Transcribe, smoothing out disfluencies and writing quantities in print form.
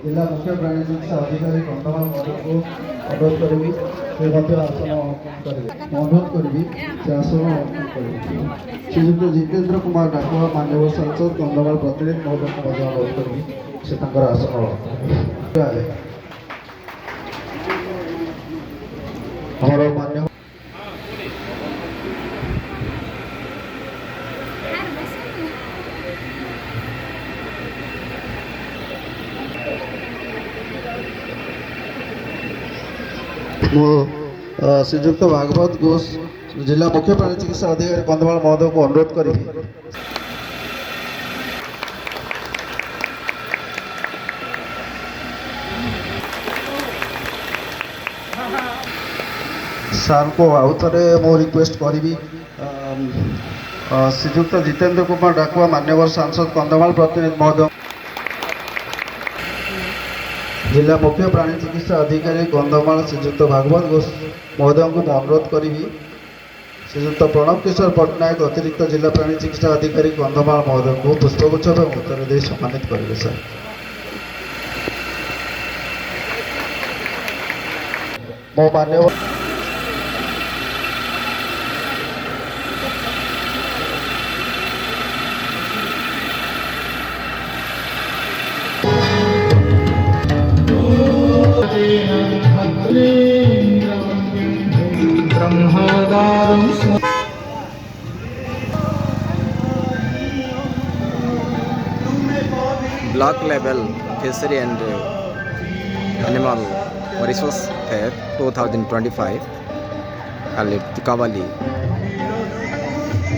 जिला मुख्य प्राणी चिकित्सा अधिकारी कंधमाल महोदय को अनुरोध करी से आसन करेंगे अनुरोध करी से आसन करेंगे। श्रीयुक्त जितेंद्र कुमार डाकुआ माननीय सांसद कंधमाल प्रतिनिधि महोदय को अनुरोध करी से आसन हमारा मान्य श्रीयुक्त भागवत घोष जिला मुख्य प्राणी चिकित्सा अधिकारी कंधमाल महोदय को अनुरोध करी सार को आउ थे मो रिक्वेस्ट करी श्रीयुक्त जितेंद्र कुमार डाकुआ मान्यवर सांसद कंधमाल प्रतिनिधि महोदय जिला मुख्य प्राणी चिकित्सा अधिकारी कंधमाल श्रीयुक्त भागवत घोष महोदय को अनुरोध करी श्रीयुक्त प्रणव किशोर पट्टनायक अतिरिक्त जिला प्राणी चिकित्सा अधिकारी कंधमाल महोदय को पुष्पगुच्छ और उत्तर दे सम्मानित करेंगे सर। मो मान्यवर Block level fishery and animal resource fair 2025 called Tukavali